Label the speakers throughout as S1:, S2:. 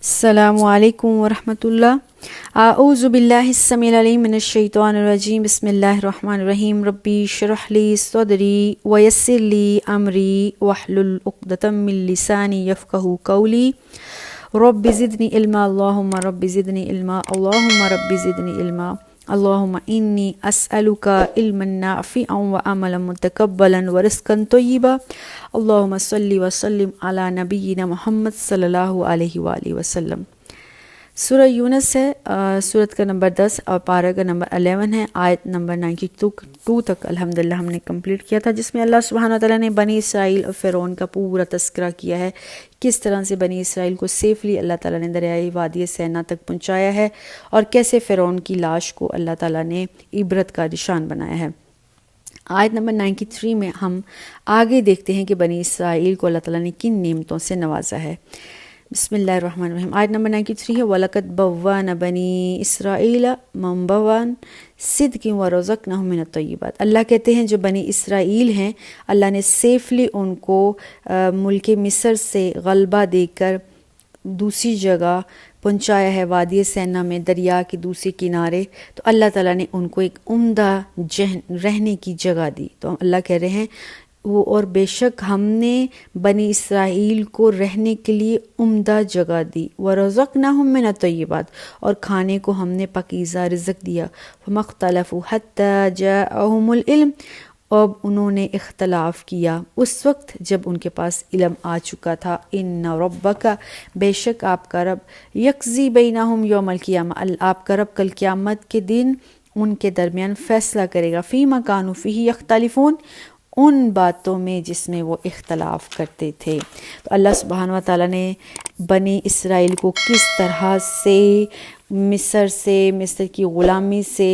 S1: السلام علیکم ورحمۃ اللہ۔ اعوذ باللہ السمیع العلیم من الشیطان الرجیم، بسم اللہ الرحمن الرحیم۔ ربی اشرح لی صدری ویسر لی امری واحلل عقدۃ من لسانی یفقہوا قولی۔ رب زدنی علما، اللہم رب زدنی علما، اللہم رب زدنی علما، اللہم انی اسألک علما نافعا وعملا متقبلا ورزقا طیبا۔ اللہم صلی وسلم علی نبینا محمد صلی اللہ علیہ وآلہ وسلم۔ سورہ یونس ہے، سورت کا نمبر 10 اور پارہ کا نمبر 11 ہے، آیت نمبر 92 تک الحمدللہ ہم نے کمپلیٹ کیا تھا، جس میں اللہ سبحانہ وتعالیٰ نے بنی اسرائیل اور فرعون کا پورا تذکرہ کیا ہے، کس طرح سے بنی اسرائیل کو سیفلی اللہ تعالیٰ نے دریائے وادی سینا تک پہنچایا ہے، اور کیسے فرعون کی لاش کو اللہ تعالیٰ نے عبرت کا نشان بنایا ہے۔ آیت نمبر 93 میں ہم آگے دیکھتے ہیں کہ بنی اسرائیل کو اللہ تعالیٰ نے کن نعمتوں سے نوازا ہے۔ بسم اللہ الرحمن الرحیم۔ آیت نمبر 93 ہے، وَلَقَدْ بَوَّأْنَا بَنِي إِسْرَائِيلَ مَنبَوًا صِدْقٍ وَرَزَقْنَاهُم مِّنَ الطَّيِّبَاتِ۔ اللہ کہتے ہیں جو بنی اسرائیل ہیں، اللہ نے سیفلی ان کو ملک مصر سے غلبہ دے کر دوسری جگہ پہنچایا ہے، وادی سینا میں، دریا کے دوسرے کنارے، تو اللہ تعالیٰ نے ان کو ایک عمدہ رہنے کی جگہ دی۔ تو اللہ کہہ رہے ہیں وہ، اور بے شک ہم نے بنی اسرائیل کو رہنے کے لیے عمدہ جگہ دی، وَرَزَقْنَاهُم مِّنَ الطَّيِّبَاتِ، اور کھانے کو ہم نے پاکیزہ رزق دیا، فَمَا اخْتَلَفُوا حَتَّى جَاءَهُمُ الْعِلْمُ، اب انہوں نے اختلاف کیا اس وقت جب ان کے پاس علم آ چکا تھا۔ إِنَّ رَبَّكَ، بے شک آپ کا رب، يَقْضِي بَيْنَهُمْ يَوْمَ الْقِيَامَةِ، آپ کا رب کل قیامت کے دن ان کے درمیان فیصلہ کرے گا، فِيمَا كَانُوا فِيهِ يَخْتَلِفُونَ، ان باتوں میں جس میں وہ اختلاف کرتے تھے۔ تو اللہ سبحانہ و تعالیٰ نے بنی اسرائیل کو کس طرح سے مصر کی غلامی سے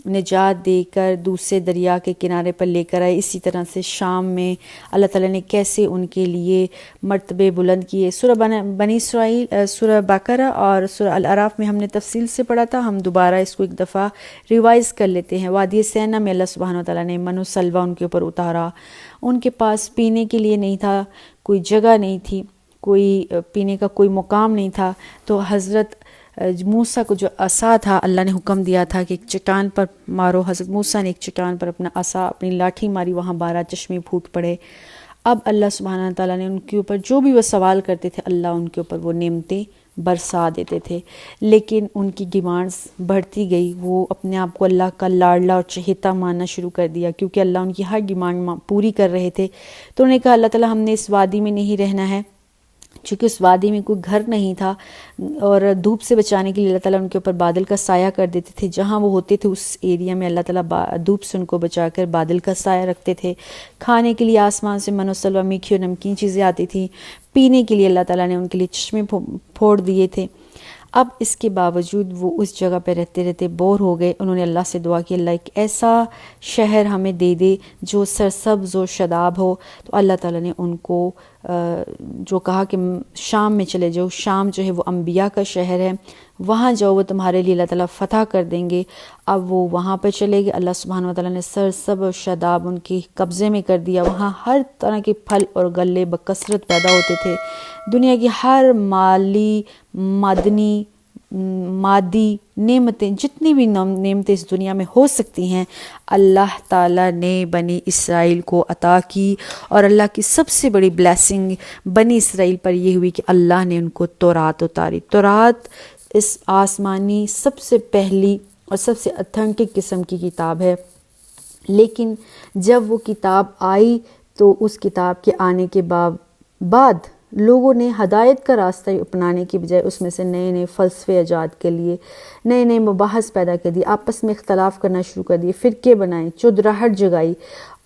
S1: نجات دے کر دوسرے دریا کے کنارے پر لے کر آئے، اسی طرح سے شام میں اللہ تعالیٰ نے کیسے ان کے لیے مرتبے بلند کیے۔ سورہ بنی اسرائیل، سورہ بقرہ اور سورہ الاعراف میں ہم نے تفصیل سے پڑھا تھا، ہم دوبارہ اس کو ایک دفعہ ریوائز کر لیتے ہیں۔ وادی سینا میں اللہ سبحانہ وتعالیٰ نے من و سلوہ ان کے اوپر اتارا، ان کے پاس پینے کے لیے نہیں تھا، کوئی جگہ نہیں تھی، کوئی پینے کا کوئی مقام نہیں تھا، تو حضرت موسیٰ کو جو عصا تھا، اللہ نے حکم دیا تھا کہ ایک چٹان پر مارو۔ حضرت موسیٰ نے ایک چٹان پر اپنا عصا، اپنی لاٹھی ماری، وہاں 12 چشمے پھوٹ پڑے۔ اب اللہ سبحانہ تعالیٰ نے ان کے اوپر جو بھی وہ سوال کرتے تھے، اللہ ان کے اوپر وہ نعمتیں برسا دیتے تھے، لیکن ان کی ڈیمانڈز بڑھتی گئی، وہ اپنے آپ کو اللہ کا لاڈلا اور چہیتا ماننا شروع کر دیا، کیونکہ اللہ ان کی ہر ڈیمانڈ پوری کر رہے تھے۔ تو انہوں نے کہا اللہ تعالیٰ ہم نے اس وادی میں نہیں رہنا ہے، چونکہ اس وادی میں کوئی گھر نہیں تھا، اور دھوپ سے بچانے کے لیے اللہ تعالیٰ ان کے اوپر بادل کا سایہ کر دیتے تھے، جہاں وہ ہوتے تھے اس ایریا میں اللہ تعالیٰ دھوپ سے ان کو بچا کر بادل کا سایہ رکھتے تھے۔ کھانے کے لیے آسمان سے من و سلوہ، میٹھی اور نمکین چیزیں آتی تھیں، پینے کے لیے اللہ تعالیٰ نے ان کے لیے چشمے پھوڑ دیے تھے۔ اب اس کے باوجود وہ اس جگہ پہ رہتے رہتے بور ہو گئے، انہوں نے اللہ سے دعا کی، اللہ ایک ایسا شہر ہمیں دے دے جو سرسبز و شاداب ہو۔ تو اللہ تعالیٰ نے ان کو جو کہا کہ شام میں چلے جاؤ، شام جو ہے وہ انبیاء کا شہر ہے، وہاں جاؤ، وہ تمہارے لیے اللہ تعالیٰ فتح کر دیں گے۔ اب وہ وہاں پہ چلے گئے، اللہ سبحانہ وتعالیٰ نے سرسبز و شاداب ان کے قبضے میں کر دیا، وہاں ہر طرح کے پھل اور غلے بکثرت پیدا ہوتے تھے، دنیا کی ہر مادی نعمتیں، جتنی بھی نعمتیں اس دنیا میں ہو سکتی ہیں، اللہ تعالیٰ نے بنی اسرائیل کو عطا کی۔ اور اللہ کی سب سے بڑی بلیسنگ بنی اسرائیل پر یہ ہوئی کہ اللہ نے ان کو تورات اتاری۔ تورات اس آسمانی سب سے پہلی اور سب سے اتھینٹک قسم کی کتاب ہے، لیکن جب وہ کتاب آئی تو اس کتاب کے آنے کے بعد لوگوں نے ہدایت کا راستہ اپنانے کی بجائے اس میں سے نئے نئے فلسفے ایجاد کے لیے، نئے نئے مباحث پیدا کر دیے، آپس میں اختلاف کرنا شروع کر دیے، فرقے بنائے، چودراہٹ جگائی،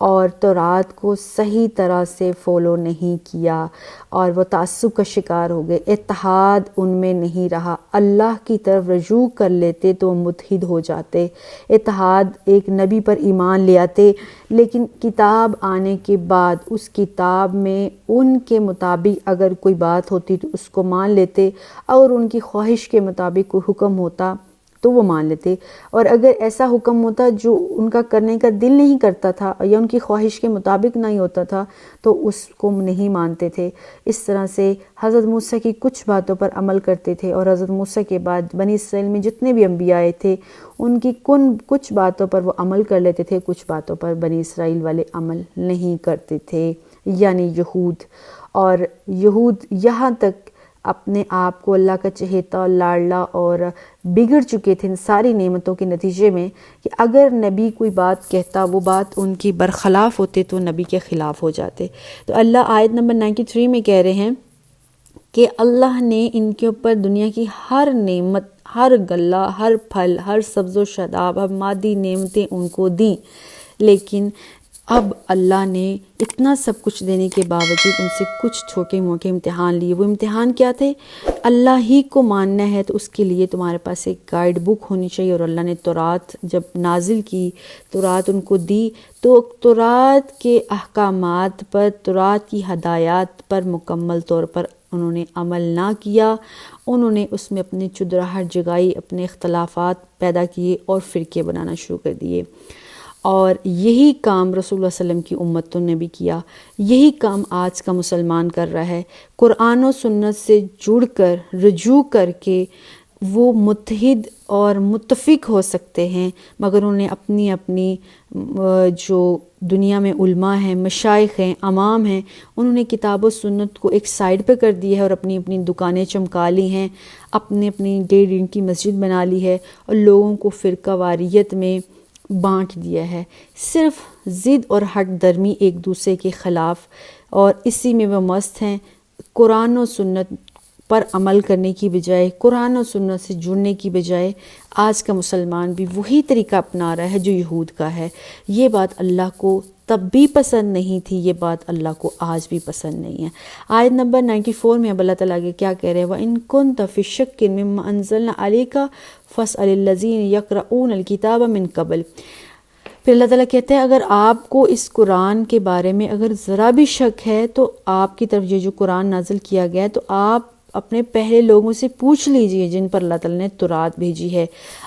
S1: اور تورات کو صحیح طرح سے فالو نہیں کیا، اور وہ تعصب کا شکار ہو گئے، اتحاد ان میں نہیں رہا۔ اللہ کی طرف رجوع کر لیتے تو وہ متحد ہو جاتے، اتحاد ایک نبی پر ایمان لے آتے، لیکن کتاب آنے کے بعد اس کتاب میں ان کے مطابق اگر کوئی بات ہوتی تو اس کو مان لیتے، اور ان کی خواہش کے مطابق کوئی حکم ہوتا تو وہ مان لیتے، اور اگر ایسا حکم ہوتا جو ان کا کرنے کا دل نہیں کرتا تھا یا ان کی خواہش کے مطابق نہیں ہوتا تھا تو اس کو نہیں مانتے تھے۔ اس طرح سے حضرت موسیٰ کی کچھ باتوں پر عمل کرتے تھے، اور حضرت موسیٰ کے بعد بنی اسرائیل میں جتنے بھی انبیاء آئے تھے ان کی کچھ باتوں پر وہ عمل کر لیتے تھے، کچھ باتوں پر بنی اسرائیل والے عمل نہیں کرتے تھے، یعنی یہود۔ اور یہود یہاں تک اپنے آپ کو اللہ کا چہیتا لاڈلا اور بگڑ چکے تھے ان ساری نعمتوں کے نتیجے میں کہ اگر نبی کوئی بات کہتا وہ بات ان کی برخلاف ہوتے تو نبی کے خلاف ہو جاتے۔ تو اللہ آیت نمبر 93 میں کہہ رہے ہیں کہ اللہ نے ان کے اوپر دنیا کی ہر نعمت، ہر غلہ، ہر پھل، ہر سبز و شاداب، ہر مادی نعمتیں ان کو دیں، لیکن اب اللہ نے اتنا سب کچھ دینے کے باوجود ان سے کچھ چھوٹے موٹے امتحان لیے۔ وہ امتحان کیا تھے؟ اللہ ہی کو ماننا ہے تو اس کے لیے تمہارے پاس ایک گائیڈ بک ہونی چاہیے، اور اللہ نے تورات جب نازل کی، تورات ان کو دی، تو تورات کے احکامات پر، تورات کی ہدایات پر مکمل طور پر انہوں نے عمل نہ کیا، انہوں نے اس میں اپنی چدراہٹ جگائی، اپنے اختلافات پیدا کیے اور فرقے بنانا شروع کر دیے۔ اور یہی کام رسول اللہ صلی اللہ علیہ وسلم کی امتوں نے بھی کیا، یہی کام آج کا مسلمان کر رہا ہے۔ قرآن و سنت سے جڑ کر، رجوع کر کے وہ متحد اور متفق ہو سکتے ہیں، مگر انہیں اپنی اپنی جو دنیا میں علماء ہیں، مشائخ ہیں، امام ہیں، انہوں نے کتاب و سنت کو ایک سائیڈ پہ کر دیا ہے اور اپنی اپنی دکانیں چمکا لی ہیں، اپنی 1.5 کی مسجد بنا لی ہے اور لوگوں کو فرقہ واریت میں بانٹ دیا ہے، صرف ضد اور ہٹ درمی ایک دوسرے کے خلاف، اور اسی میں وہ مست ہیں۔ قرآن و سنت پر عمل کرنے کی بجائے، قرآن و سنت سے جڑنے کی بجائے آج کا مسلمان بھی وہی طریقہ اپنا رہا ہے جو یہود کا ہے۔ یہ بات اللہ کو تب بھی پسند نہیں تھی، یہ بات اللہ کو آج بھی پسند نہیں ہے۔ آیت نمبر 94 میں اب اللہ تعالیٰ کے کیا کہہ رہے ہیں؟ وَإِن كُنتَ فِي شَكٍّ مِّمَّا أَنزَلْنَا عَلَيْكَ فَاسْأَلِ الَّذِينَ يَقْرَؤُونَ الْكِتَابَ مِن قَبْلِ۔ پھر اللہ تعالیٰ کہتے ہیں اگر آپ کو اس قرآن کے بارے میں اگر ذرا بھی شک ہے تو آپ کی طرف یہ جو قرآن نازل کیا گیا ہے تو آپ اپنے پہلے لوگوں سے پوچھ لیجئے جن پر اللہ تعالیٰ نے تورات بھیجی ہے۔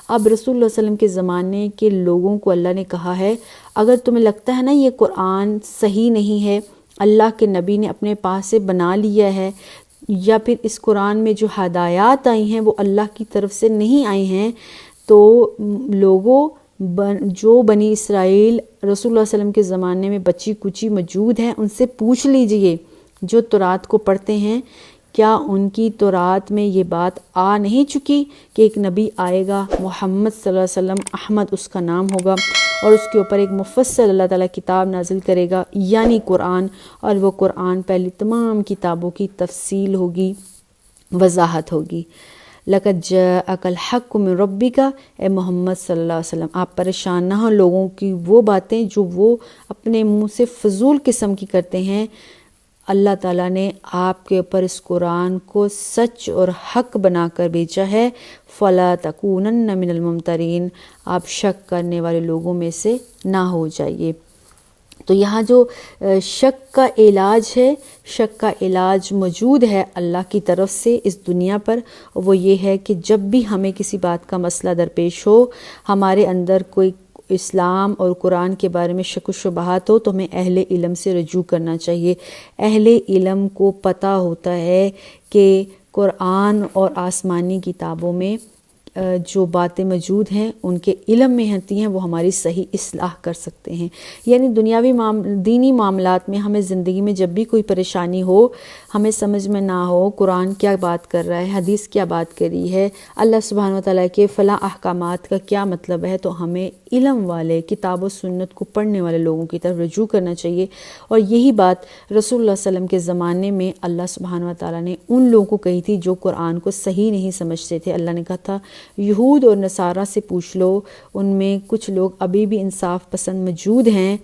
S1: اب رسول اللہ صلی اللہ علیہ وسلم کے زمانے کے لوگوں کو اللہ نے کہا ہے اگر تمہیں لگتا ہے نا یہ قرآن صحیح نہیں ہے، اللہ کے نبی نے اپنے پاس سے بنا لیا ہے، یا پھر اس قرآن میں جو ہدایات آئی ہیں وہ اللہ کی طرف سے نہیں آئی ہیں، تو لوگوں جو بنی اسرائیل رسول اللہ صلی اللہ علیہ وسلم کے زمانے میں بچی کچی موجود ہیں ان سے پوچھ لیجئے جو تورات کو پڑھتے ہیں، کیا ان کی تورات میں یہ بات آ نہیں چکی کہ ایک نبی آئے گا، محمد صلی اللہ علیہ وسلم، احمد اس کا نام ہوگا، اور اس کے اوپر ایک مفصل اللہ تعالیٰ کتاب نازل کرے گا یعنی قرآن، اور وہ قرآن پہلی تمام کتابوں کی تفصیل ہوگی، وضاحت ہوگی۔ لَقَدْ جَاءَكَ الْحَقُّ مِن رَبِّكَ، اے محمد صلی اللہ علیہ وسلم آپ پریشان نہ ہوں لوگوں کی وہ باتیں جو وہ اپنے منہ سے فضول قسم کی کرتے ہیں۔ اللہ تعالیٰ نے آپ کے اوپر اس قرآن کو سچ اور حق بنا کر بھیجا ہے، فَلَا تَكُونَنَّ مِنَ الْمُمْتَرِينَ، آپ شک کرنے والے لوگوں میں سے نہ ہو جائیے۔ تو یہاں جو شک کا علاج ہے، شک کا علاج موجود ہے اللہ کی طرف سے اس دنیا پر، وہ یہ ہے کہ جب بھی ہمیں کسی بات کا مسئلہ درپیش ہو، ہمارے اندر کوئی اسلام اور قرآن کے بارے میں شک و شبہات ہو تو ہمیں اہل علم سے رجوع کرنا چاہیے۔ اہل علم کو پتہ ہوتا ہے کہ قرآن اور آسمانی کتابوں میں جو باتیں موجود ہیں ان کے علم میں ہوتی ہیں، وہ ہماری صحیح اصلاح کر سکتے ہیں۔ یعنی دنیاوی دینی معاملات میں ہمیں زندگی میں جب بھی کوئی پریشانی ہو، ہمیں سمجھ میں نہ ہو قرآن کیا بات کر رہا ہے، حدیث کیا بات کری ہے، اللہ سبحانہ وتعالیٰ کے فلاں احکامات کا کیا مطلب ہے، تو ہمیں علم والے کتاب و سنت کو پڑھنے والے لوگوں کی طرف رجوع کرنا چاہیے۔ اور یہی بات رسول اللہ صلی اللہ علیہ وسلم کے زمانے میں اللہ سبحانہ وتعالیٰ نے ان لوگوں کو کہی تھی جو قرآن کو صحیح نہیں سمجھتے تھے۔ اللہ نے کہا تھا یہود اور نصارہ سے پوچھ لو، ان میں کچھ لوگ ابھی بھی انصاف پسند موجود ہیں،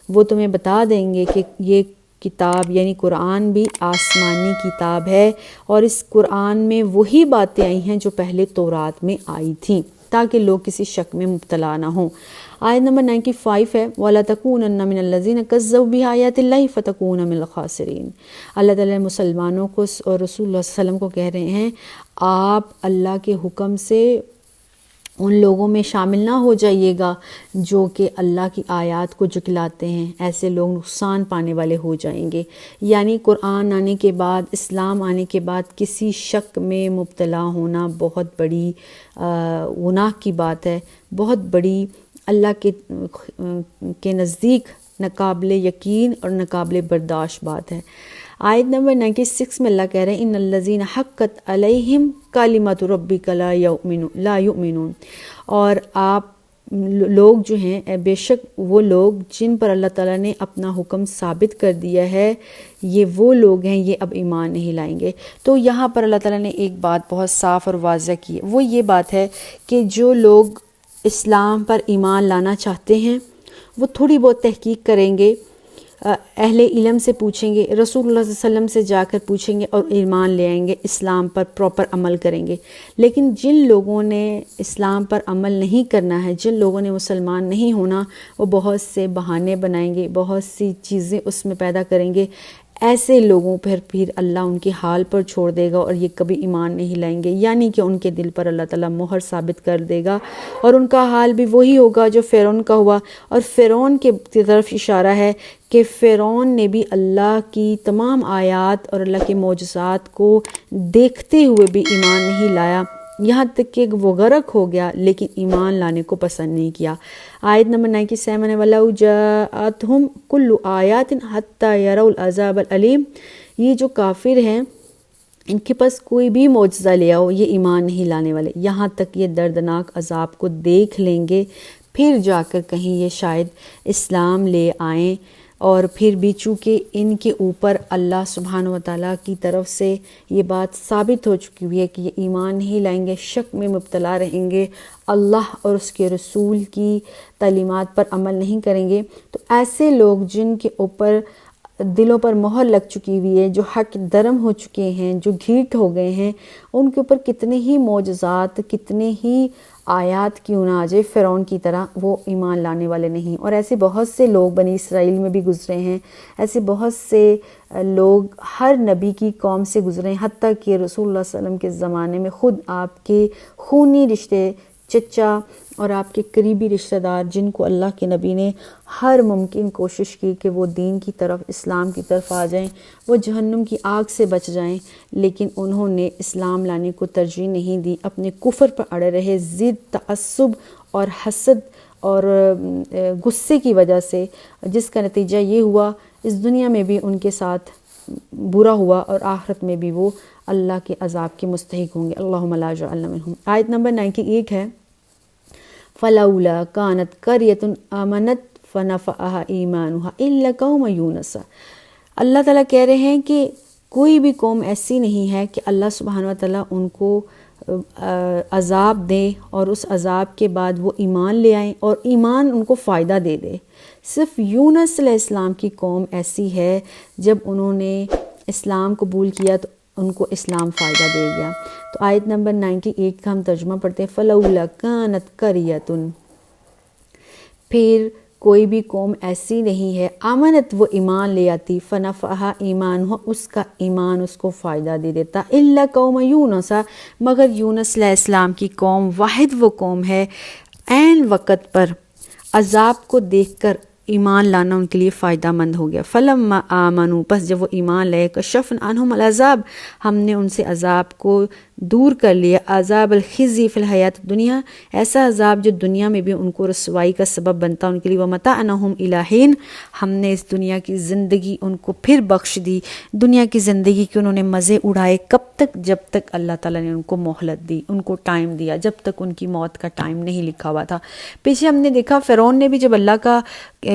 S1: وہ تمہیں بتا دیں گے کہ یہ کتاب یعنی قرآن بھی آسمانی کتاب ہے، اور اس قرآن میں وہی باتیں آئی ہیں جو پہلے تورات میں آئی تھیں، تاکہ لوگ کسی شک میں مبتلا نہ ہوں۔ آیت نمبر 95 ہے وَلَا تَكُونَنَّ مِنَ الَّذِينَ كَذَّبُوا بِآيَاتِ اللَّهِ فَتَكُونَ مِنَ الْخَاسِرِينَ۔ اللہ تعالیٰ مسلمانوں کو اور رسول اللہ صلی اللہ علیہ وسلم کو کہہ رہے ہیں آپ اللہ کے حکم سے ان لوگوں میں شامل نہ ہو جائیے گا جو کہ اللہ کی آیات کو جھٹلاتے ہیں، ایسے لوگ نقصان پانے والے ہو جائیں گے۔ یعنی قرآن آنے کے بعد، اسلام آنے کے بعد کسی شک میں مبتلا ہونا بہت بڑی گناہ کی بات ہے، بہت بڑی اللہ کے نزدیک ناقابل یقین اور ناقابل برداشت بات ہے۔ آیت نمبر 96 میں اللہ کہہ رہے ہیں ان الذین حقت علیہم کلمۃ ربک لا یؤمنون، اور آپ لوگ جو ہیں، بے شک وہ لوگ جن پر اللہ تعالیٰ نے اپنا حکم ثابت کر دیا ہے، یہ وہ لوگ ہیں، یہ اب ایمان نہیں لائیں گے۔ تو یہاں پر اللہ تعالیٰ نے ایک بات بہت صاف اور واضح کی ہے، وہ یہ بات ہے کہ جو لوگ اسلام پر ایمان لانا چاہتے ہیں وہ تھوڑی بہت تحقیق کریں گے، اہل علم سے پوچھیں گے، رسول اللہ صلی اللہ علیہ وسلم سے جا کر پوچھیں گے اور ایمان لے آئیں گے، اسلام پر پراپر عمل کریں گے۔ لیکن جن لوگوں نے اسلام پر عمل نہیں کرنا ہے، جن لوگوں نے مسلمان نہیں ہونا، وہ بہت سے بہانے بنائیں گے، بہت سی چیزیں اس میں پیدا کریں گے۔ ایسے لوگوں پر پھر اللہ ان کے حال پر چھوڑ دے گا اور یہ کبھی ایمان نہیں لائیں گے، یعنی کہ ان کے دل پر اللہ تعالیٰ مہر ثابت کر دے گا، اور ان کا حال بھی وہی ہوگا جو فرعون کا ہوا۔ اور فرعون کی طرف اشارہ ہے کہ فرعون نے بھی اللہ کی تمام آیات اور اللہ کے معجزات کو دیکھتے ہوئے بھی ایمان نہیں لایا، یہاں تک کہ وہ غرق ہو گیا، لیکن ایمان لانے کو پسند نہیں کیا۔ آیت نمبر 97 وَلَوْ جَاءَتْهُمْ كُلُّ آيَاتٍ حَتَّى يَرَوْا الْعَذَابَ الْأَلِيمَ، یہ جو کافر ہیں ان کے پاس کوئی بھی معجزہ لے آؤ، یہ ایمان نہیں لانے والے، یہاں تک یہ دردناک عذاب کو دیکھ لیں گے، پھر جا کر کہیں یہ شاید اسلام لے آئیں۔ اور پھر بھی چونکہ ان کے اوپر اللہ سبحانہ و تعالیٰ کی طرف سے یہ بات ثابت ہو چکی ہوئی ہے کہ یہ ایمان نہیں لائیں گے، شک میں مبتلا رہیں گے، اللہ اور اس کے رسول کی تعلیمات پر عمل نہیں کریں گے، تو ایسے لوگ جن کے اوپر دلوں پر مہر لگ چکی ہوئی ہے، جو حق درم ہو چکے ہیں، جو گھیٹ ہو گئے ہیں، ان کے اوپر کتنے ہی معجزات، کتنے ہی آیات کیوں نہ آ جائے، فرعون کی طرح وہ ایمان لانے والے نہیں۔ اور ایسے بہت سے لوگ بنی اسرائیل میں بھی گزرے ہیں، ایسے بہت سے لوگ ہر نبی کی قوم سے گزرے ہیں، حتیٰ کہ رسول اللہ صلی اللہ علیہ وسلم کے زمانے میں خود آپ کے خونی رشتے، چچا اور آپ کے قریبی رشتہ دار، جن کو اللہ کے نبی نے ہر ممکن کوشش کی کہ وہ دین کی طرف، اسلام کی طرف آ جائیں، وہ جہنم کی آگ سے بچ جائیں، لیکن انہوں نے اسلام لانے کو ترجیح نہیں دی، اپنے کفر پر اڑے رہے، ضد، تعصب اور حسد اور غصے کی وجہ سے، جس کا نتیجہ یہ ہوا اس دنیا میں بھی ان کے ساتھ برا ہوا اور آخرت میں بھی وہ اللہ کے عذاب کے مستحق ہوں گے۔ اللہم لا جعلنا منہم۔ آیت نمبر 91 ہے فَلَوْلَا كَانَتْ قَرْيَةٌ آمَنَتْ فَنَفَعَهَا إِيمَانُهَا إِلَّا قَوْمَ يُونَسَ۔ اللہ تعالیٰ کہہ رہے ہیں کہ کوئی بھی قوم ایسی نہیں ہے کہ اللہ سبحانہ وتعالیٰ ان کو عذاب دے اور اس عذاب کے بعد وہ ایمان لے آئیں اور ایمان ان کو فائدہ دے دے۔ صرف یونس علیہ السلام کی قوم ایسی ہے، جب انہوں نے اسلام قبول کیا تو ان کو اسلام فائدہ دے گیا۔ تو آیت نمبر 98 کا ہم ترجمہ پڑھتے ہیں فَلَوْلَا كَانَتْ قَرْيَةٌ، پھر کوئی بھی قوم ایسی نہیں ہے، آمنت وہ ایمان لے آتی، فَنَفَعَهَا ایمانُهَا اس کا ایمان اس کو فائدہ دے دیتا، إِلَّا قَوْمَ يُونَسَ مگر یونس علیہ السلام کی قوم واحد وہ قوم ہے عین وقت پر عذاب کو دیکھ کر ایمان لانا ان کے لیے فائدہ مند ہو گیا۔ فَلَمَّا آمَنُوا پس جب وہ ایمان لے، کَشَفْنَا عَنْهُمُ الْعَذَابَ ہم نے ان سے عذاب کو دور کر لیا، عذاب الخزي فی الحیات الدنیا ایسا عذاب جو دنیا میں بھی ان کو رسوائی کا سبب بنتا ان کے لیے، وَمَتَعْنَاهُمْ إِلَىٰ حِينٍ ہم نے اس دنیا کی زندگی ان کو پھر بخش دی، دنیا کی زندگی کے انہوں نے مزے اڑائے، کب تک؟ جب تک اللہ تعالیٰ نے ان کو مہلت دی، ان کو ٹائم دیا، جب تک ان کی موت کا ٹائم نہیں لکھا ہوا تھا۔ پیچھے ہم نے دیکھا فرعون نے بھی جب اللہ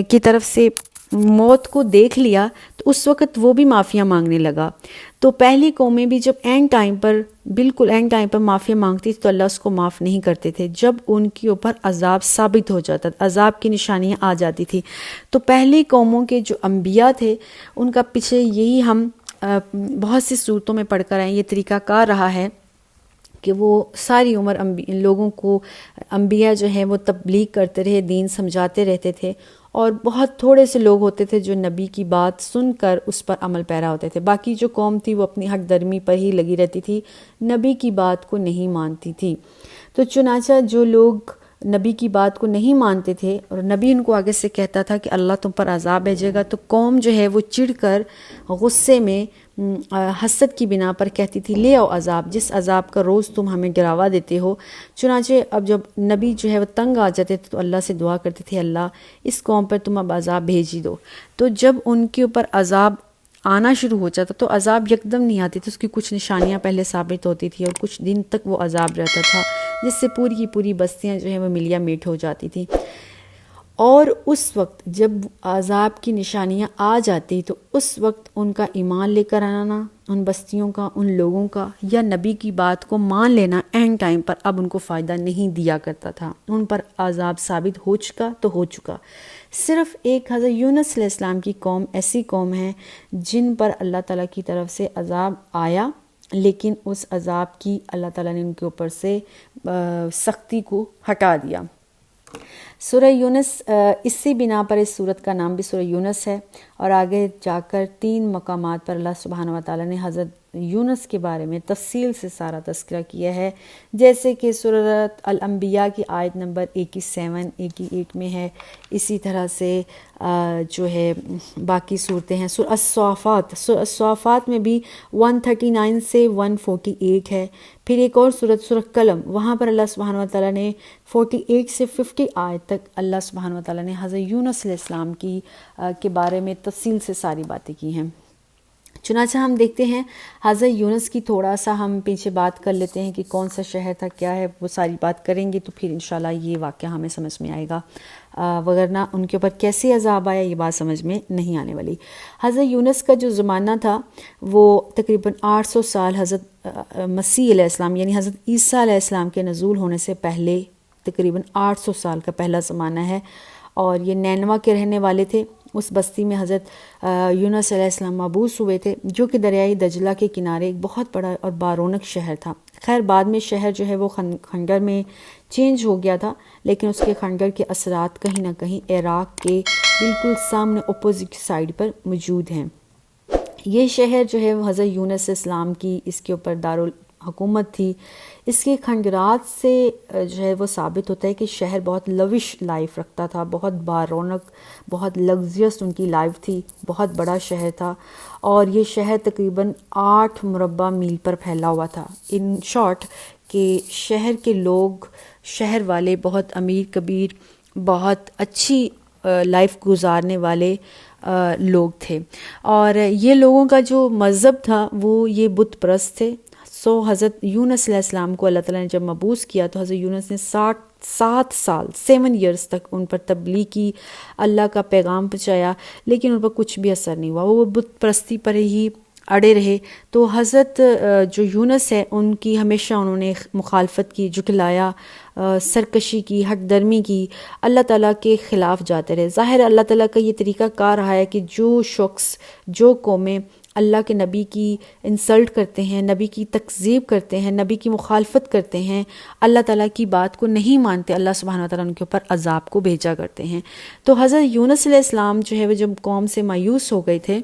S1: کی طرف سے موت کو دیکھ لیا تو اس وقت وہ بھی معافیاں مانگنے لگا۔ تو پہلی قومیں بھی جب اینڈ ٹائم پر، بالکل اینڈ ٹائم پر معافیاں مانگتی تھی تو اللہ اس کو معاف نہیں کرتے تھے، جب ان کے اوپر عذاب ثابت ہو جاتا، عذاب کی نشانیاں آ جاتی تھی۔ تو پہلی قوموں کے جو انبیاء تھے ان کا پیچھے یہی ہم بہت سی صورتوں میں پڑھ کر آئے، یہ طریقہ کار رہا ہے کہ وہ ساری عمر لوگوں کو، انبیاء جو ہیں وہ تبلیغ کرتے رہے، دین سمجھاتے رہتے تھے، اور بہت تھوڑے سے لوگ ہوتے تھے جو نبی کی بات سن کر اس پر عمل پیرا ہوتے تھے، باقی جو قوم تھی وہ اپنی حق درمی پر ہی لگی رہتی تھی، نبی کی بات کو نہیں مانتی تھی۔ تو چنانچہ جو لوگ نبی کی بات کو نہیں مانتے تھے اور نبی ان کو آگے سے کہتا تھا کہ اللہ تم پر عذاب بھیجے گا، تو قوم جو ہے وہ چڑھ کر غصے میں حسد کی بنا پر کہتی تھی لے آؤ عذاب، جس عذاب کا روز تم ہمیں گراوا دیتے ہو۔ چنانچہ اب جب نبی جو ہے وہ تنگ آ جاتے تھے تو اللہ سے دعا کرتے تھے اللہ اس قوم پر تم اب عذاب بھیج ہی دو۔ تو جب ان کے اوپر عذاب آنا شروع ہو جاتا تو عذاب یکدم نہیں آتی تھی، اس کی کچھ نشانیاں پہلے ثابت ہوتی تھی اور کچھ دن تک وہ عذاب رہتا تھا، جس سے پوری کی پوری بستیاں جو ہیں وہ ملیا میٹ ہو جاتی تھیں۔ اور اس وقت جب عذاب کی نشانیاں آ جاتی تو اس وقت ان کا ایمان لے کر آنا، ان بستیوں کا، ان لوگوں کا، یا نبی کی بات کو مان لینا اینڈ ٹائم پر اب ان کو فائدہ نہیں دیا کرتا تھا۔ ان پر عذاب ثابت ہو چکا تو ہو چکا۔ صرف ایک حضرت یونس علیہ السلام کی قوم ایسی قوم ہے جن پر اللہ تعالیٰ کی طرف سے عذاب آیا، لیکن اس عذاب کی اللہ تعالیٰ نے ان کے اوپر سے سختی کو ہٹا دیا۔ سورہ یونس، اس سے بنا پر اس سورت کا نام بھی سورہ یونس ہے، اور آگے جا کر 3 مقامات پر اللہ سبحانہ وتعالیٰ نے حضرت یونس کے بارے میں تفصیل سے سارا تذکرہ کیا ہے، جیسے کہ سورۃ الانبیاء کی آیت نمبر 81 میں ہے، اسی طرح سے جو ہے باقی صورتیں ہیں۔ سورۃ الصافات میں بھی 139 سے 148 ہے۔ پھر ایک اور سورۃ قلم، وہاں پر اللہ سبحانہ وتعالیٰ نے 48 سے 50 آیت تک اللہ سبحانہ وتعالیٰ نے حضرت یونس علیہ السلام کے بارے میں تفصیل سے ساری باتیں کی ہیں۔ چنانچہ ہم دیکھتے ہیں حضرت یونس کی تھوڑا سا ہم پیچھے بات کر لیتے ہیں کہ کون سا شہر تھا، کیا ہے، وہ ساری بات کریں گے تو پھر انشاءاللہ یہ واقعہ ہمیں سمجھ میں آئے گا، وگرنہ ان کے اوپر کیسے عذاب آیا یہ بات سمجھ میں نہیں آنے والی۔ حضرت یونس کا جو زمانہ تھا وہ تقریباً 800 سال حضرت مسیح علیہ السلام یعنی حضرت عیسیٰ علیہ السلام کے نزول ہونے سے پہلے تقریباً 800 سال کا پہلا زمانہ ہے، اور یہ نینوا کے رہنے والے تھے۔ اس بستی میں حضرت یونس علیہ السلام مبعوث ہوئے تھے، جو کہ دریائے دجلہ کے کنارے ایک بہت بڑا اور بارونق شہر تھا۔ خیر بعد میں شہر جو ہے وہ خنڈر میں چینج ہو گیا تھا، لیکن اس کے خنڈر کے اثرات کہیں نہ کہیں عراق کے بالکل سامنے اپوزٹ سائڈ پر موجود ہیں۔ یہ شہر جو ہے وہ حضرت یونس علیہ السلام کی اس کے اوپر دارالحکومت تھی۔ اس کے خنڈرات سے جو ہے وہ ثابت ہوتا ہے کہ شہر بہت لوش لائف رکھتا تھا، بہت بارونق، بہت لگزریس ان کی لائف تھی، بہت بڑا شہر تھا، اور یہ شہر تقریباً 8 مربع میل پر پھیلا ہوا تھا۔ ان شارٹ کہ شہر کے لوگ، شہر والے بہت امیر کبیر، بہت اچھی لائف گزارنے والے لوگ تھے، اور یہ لوگوں کا جو مذہب تھا وہ یہ بت پرست تھے۔ حضرت یونس علیہ السلام کو اللہ تعالیٰ نے جب مبعوث کیا تو حضرت یونس نے 7 سال 7 ایئرس تک ان پر تبلیغ کی، اللہ کا پیغام پہنچایا، لیکن ان پر کچھ بھی اثر نہیں ہوا، وہ بت پرستی پر ہی اڑے رہے۔ تو حضرت جو یونس ہے ان کی ہمیشہ انہوں نے مخالفت کی، جھٹلایا، سرکشی کی، حق درمی کی، اللہ تعالیٰ کے خلاف جاتے رہے۔ ظاہر اللہ تعالیٰ کا یہ طریقہ کار رہا ہے کہ جو شخص، جو قومیں اللہ کے نبی کی انسلٹ کرتے ہیں، نبی کی تکذیب کرتے ہیں، نبی کی مخالفت کرتے ہیں، اللہ تعالیٰ کی بات کو نہیں مانتے، اللہ سبحانہ وتعالیٰ ان کے اوپر عذاب کو بھیجا کرتے ہیں۔ تو حضرت یونس علیہ السلام جو ہے وہ جب قوم سے مایوس ہو گئے تھے،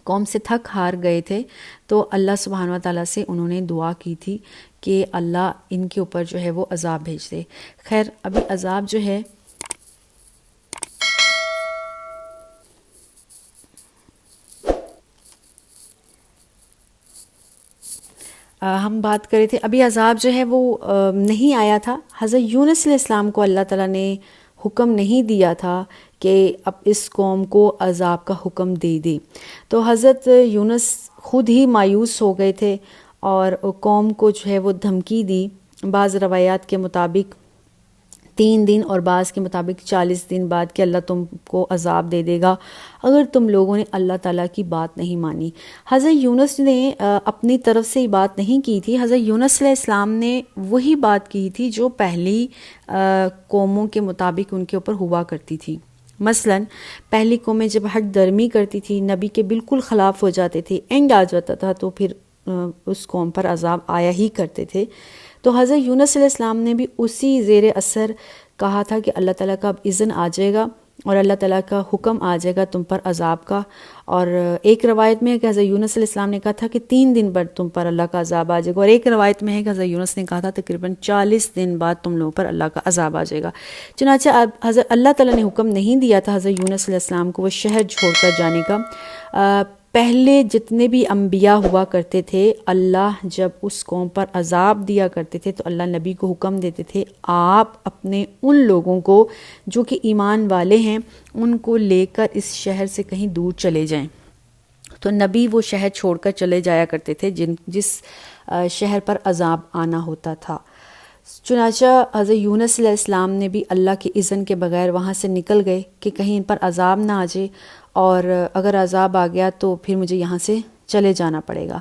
S1: قوم سے تھک ہار گئے تھے، تو اللہ سبحانہ وتعالیٰ سے انہوں نے دعا کی تھی کہ اللہ ان کے اوپر جو ہے وہ عذاب بھیج دے۔ خیر ابھی عذاب جو ہے ہم بات کر رہے تھے، ابھی عذاب جو ہے وہ نہیں آیا تھا۔ حضرت یونس علیہ السلام کو اللہ تعالیٰ نے حکم نہیں دیا تھا کہ اب اس قوم کو عذاب کا حکم دے دے، تو حضرت یونس خود ہی مایوس ہو گئے تھے اور قوم کو جو ہے وہ دھمکی دی۔ بعض روایات کے مطابق 3 دن اور بعض کے مطابق 40 دن بعد کہ اللہ تم کو عذاب دے دے گا اگر تم لوگوں نے اللہ تعالیٰ کی بات نہیں مانی۔ حضرت یونس نے اپنی طرف سے یہ بات نہیں کی تھی، حضرت یونس علیہ السلام نے وہی بات کی تھی جو پہلی قوموں کے مطابق ان کے اوپر ہوا کرتی تھی۔ مثلا پہلی قومیں جب حق درمی کرتی تھی، نبی کے بالکل خلاف ہو جاتے تھے، اینڈ آ جاتا تھا، تو پھر اس قوم پر عذاب آیا ہی کرتے تھے۔ تو حضرت یونس علیہ السلام نے بھی اسی زیر اثر کہا تھا کہ اللہ تعالیٰ کا اب اذن آ جائے گا اور اللہ تعالیٰ کا حکم آ جائے گا تم پر عذاب کا. اور ایک روایت میں ہے کہ حضرت یونس علیہ السلام نے کہا تھا کہ 3 دن بعد تم پر اللہ کا عذاب آ جائے گا، اور ایک روایت میں ہے کہ حضرت یونس نے کہا تھا تقریباً 40 دن بعد تم لوگوں پر اللہ کا عذاب آ جائے گا. چنانچہ اب حضرت اللہ تعالیٰ نے حکم نہیں دیا تھا حضرت یونس علیہ السلام کو وہ شہر چھوڑ کر جانے کا. پہلے جتنے بھی انبیاء ہوا کرتے تھے، اللہ جب اس قوم پر عذاب دیا کرتے تھے تو اللہ نبی کو حکم دیتے تھے آپ اپنے ان لوگوں کو جو کہ ایمان والے ہیں ان کو لے کر اس شہر سے کہیں دور چلے جائیں. تو نبی وہ شہر چھوڑ کر چلے جایا کرتے تھے جس شہر پر عذاب آنا ہوتا تھا. چنانچہ حضرت یونس علیہ السلام نے بھی اللہ کے اذن کے بغیر وہاں سے نکل گئے کہ کہیں ان پر عذاب نہ آ جائے، اور اگر عذاب آ گیا تو پھر مجھے یہاں سے چلے جانا پڑے گا.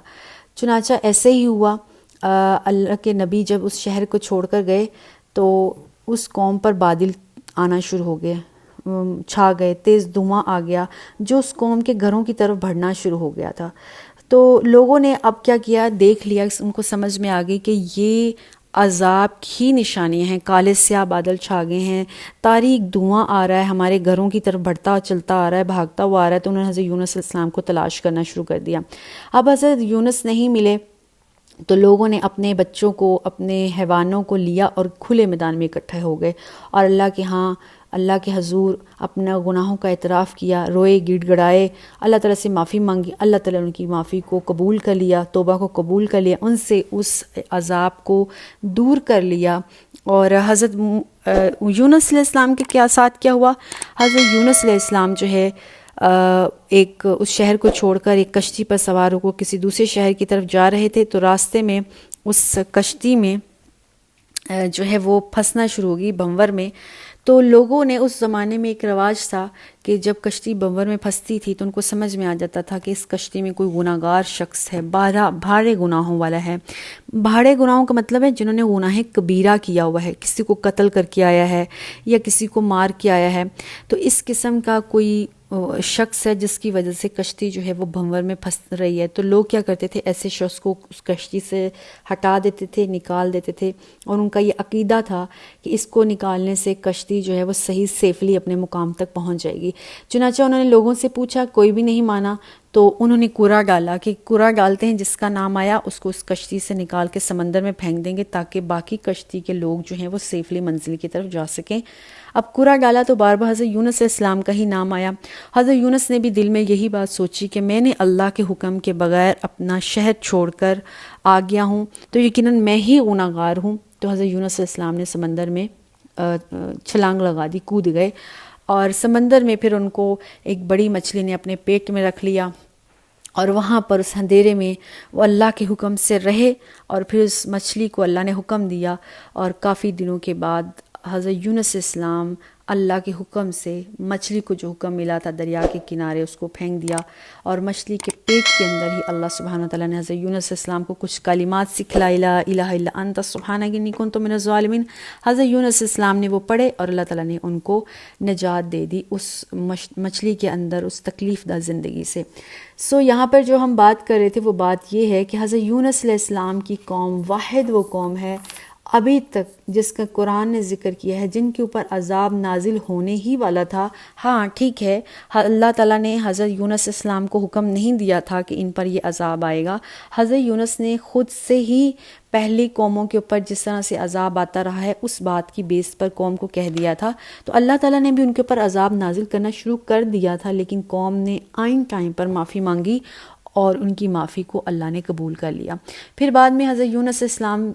S1: چنانچہ ایسے ہی ہوا. اللہ کے نبی جب اس شہر کو چھوڑ کر گئے تو اس قوم پر بادل آنا شروع ہو گئے، چھا گئے، تیز دھواں آ گیا جو اس قوم کے گھروں کی طرف بڑھنا شروع ہو گیا تھا. تو لوگوں نے اب کیا کیا، دیکھ لیا، ان کو سمجھ میں آ گئی کہ یہ عذاب کی نشانیاں ہیں. کالے سیاہ بادل چھا گئے ہیں، تاریک دھواں آ رہا ہے، ہمارے گھروں کی طرف بڑھتا چلتا آ رہا ہے، بھاگتا ہوا آ رہا ہے. تو انہوں نے حضرت یونس علیہ السلام کو تلاش کرنا شروع کر دیا. اب حضرت یونس نہیں ملے تو لوگوں نے اپنے بچوں کو، اپنے حیوانوں کو لیا اور کھلے میدان میں اکٹھے ہو گئے اور اللہ کے حضور اپنا گناہوں کا اعتراف کیا، روئے، گڑ گڑائے، اللہ تعالیٰ سے معافی مانگی. اللہ تعالیٰ نے ان کی معافی کو قبول کر لیا، توبہ کو قبول کر لیا، ان سے اس عذاب کو دور کر لیا. اور حضرت یونس علیہ السلام کے ساتھ کیا ہوا، حضرت یونس علیہ السلام جو ہے ایک اس شہر کو چھوڑ کر ایک کشتی پر سوار ہو کو کسی دوسرے شہر کی طرف جا رہے تھے. تو راستے میں اس کشتی میں جو ہے وہ پھنسنا شروع ہوگی بھنور میں. تو لوگوں نے، اس زمانے میں ایک رواج تھا کہ جب کشتی بھنور میں پھنستی تھی تو ان کو سمجھ میں آ جاتا تھا کہ اس کشتی میں کوئی گناہ گار شخص ہے، بھاڑے گناہوں والا ہے. بھاڑے گناہوں کا مطلب ہے جنہوں نے گناہ کبیرہ کیا ہوا ہے، کسی کو قتل کر کے آیا ہے یا کسی کو مار کے آیا ہے. تو اس قسم کا کوئی شخص ہے جس کی وجہ سے کشتی جو ہے وہ بھنور میں پھنس رہی ہے. تو لوگ کیا کرتے تھے، ایسے شخص کو اس کشتی سے ہٹا دیتے تھے، نکال دیتے تھے. اور ان کا یہ عقیدہ تھا کہ اس کو نکالنے سے کشتی جو ہے وہ صحیح سیفلی اپنے مقام تک پہنچ جائے گی. چنانچہ انہوں نے لوگوں سے پوچھا، کوئی بھی نہیں مانا. تو انہوں نے کوڑا ڈالا کہ کوڑا ڈالتے ہیں، جس کا نام آیا اس کو اس کشتی سے نکال کے سمندر میں پھینک دیں گے تاکہ باقی کشتی کے لوگ جو ہیں وہ سیفلی منزل کی طرف جا سکیں. اب کوڑا ڈالا تو بار بار حضرت یونس علیہ السلام کا ہی نام آیا. حضرت یونس نے بھی دل میں یہی بات سوچی کہ میں نے اللہ کے حکم کے بغیر اپنا شہر چھوڑ کر آ گیا ہوں تو یقیناً میں ہی گناہ گار ہوں. تو حضرت یونس علیہ السلام نے سمندر میں چھلانگ لگا دی، کود گئے. اور سمندر میں پھر ان کو ایک بڑی مچھلی نے اپنے پیٹ میں رکھ لیا اور وہاں پر اس اندھیرے میں وہ اللہ کے حکم سے رہے. اور پھر اس مچھلی کو اللہ نے حکم دیا اور کافی دنوں کے بعد حضرت یونس علیہ السلام اللہ کے حکم سے مچھلی کو جو حکم ملا تھا دریا کے کنارے اس کو پھینک دیا. اور مچھلی کے پیٹ کے اندر ہی اللہ سبحانہ وتعالیٰ نے حضرت یونس علیہ السلام کو کچھ کلمات سکھلائے، لا الہ الا انت سبحانک انی کنت من الظالمین. حضرت یونس علیہ السلام نے وہ پڑھے اور اللہ تعالیٰ نے ان کو نجات دے دی اس مچھلی کے اندر اس تکلیف دہ زندگی سے. یہاں پر جو ہم بات کر رہے تھے وہ بات یہ ہے کہ حضرت یونس علیہ السلام کی قوم واحد وہ قوم ہے ابھی تک جس کا قرآن نے ذکر کیا ہے، جن کے اوپر عذاب نازل ہونے ہی والا تھا. ہاں ٹھیک ہے، اللہ تعالیٰ نے حضرت یونس علیہ السلام کو حکم نہیں دیا تھا کہ ان پر یہ عذاب آئے گا. حضرت یونس نے خود سے ہی پہلی قوموں کے اوپر جس طرح سے عذاب آتا رہا ہے اس بات کی بیس پر قوم کو کہہ دیا تھا. تو اللہ تعالیٰ نے بھی ان کے اوپر عذاب نازل کرنا شروع کر دیا تھا، لیکن قوم نے عین ٹائم پر معافی مانگی اور ان کی معافی کو اللہ نے قبول کر لیا. پھر بعد میں حضرت یونس علیہ السلام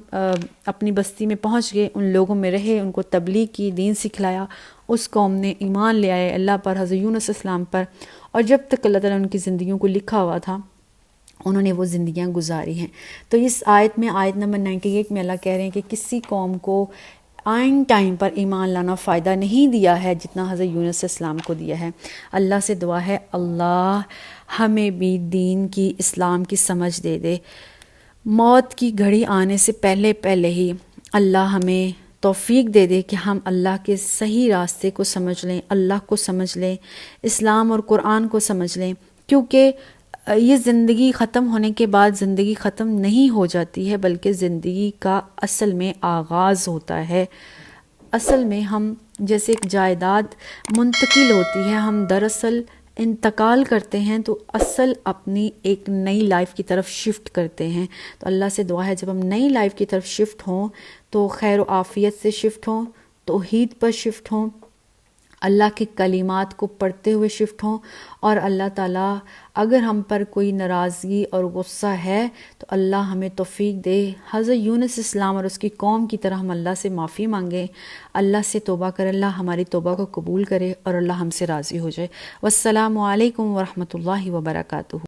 S1: اپنی بستی میں پہنچ گئے، ان لوگوں میں رہے، ان کو تبلیغ کی، دین سکھلایا. اس قوم نے ایمان لے آئے اللہ پر، حضرت یونس علیہ السلام پر. اور جب تک اللہ تعالیٰ نے ان کی زندگیوں کو لکھا ہوا تھا انہوں نے وہ زندگیاں گزاری ہیں. تو اس آیت میں، آیت نمبر 98 میں اللہ کہہ رہے ہیں کہ کسی قوم کو عین ٹائم پر ایمان لانا فائدہ نہیں دیا ہے جتنا حضرت یونس علیہ السلام کو دیا ہے. اللہ سے دعا ہے اللہ ہمیں بھی دین کی، اسلام کی سمجھ دے دے. موت کی گھڑی آنے سے پہلے ہی اللہ ہمیں توفیق دے دے کہ ہم اللہ کے صحیح راستے کو سمجھ لیں، اللہ کو سمجھ لیں، اسلام اور قرآن کو سمجھ لیں. کیونکہ یہ زندگی ختم ہونے کے بعد زندگی ختم نہیں ہو جاتی ہے، بلکہ زندگی کا اصل میں آغاز ہوتا ہے. اصل میں ہم جیسے ایک جائیداد منتقل ہوتی ہے، ہم دراصل انتقال کرتے ہیں تو اصل اپنی ایک نئی لائف کی طرف شفٹ کرتے ہیں۔ تو اللہ سے دعا ہے جب ہم نئی لائف کی طرف شفٹ ہوں تو خیر و عافیت سے شفٹ ہوں، توحید پر شفٹ ہوں، اللہ کے کلمات کو پڑھتے ہوئے شفٹ ہوں، اور اللہ تعالیٰ اگر ہم پر کوئی ناراضگی اور غصہ ہے تو اللہ ہمیں توفیق دے، حضرت یونس السلام اور اس کی قوم کی طرح ہم اللہ سے معافی مانگیں، اللہ سے توبہ کریں، اللہ ہماری توبہ کو قبول کرے اور اللہ ہم سے راضی ہو جائے۔ والسلام علیکم ورحمۃ اللہ وبرکاتہ۔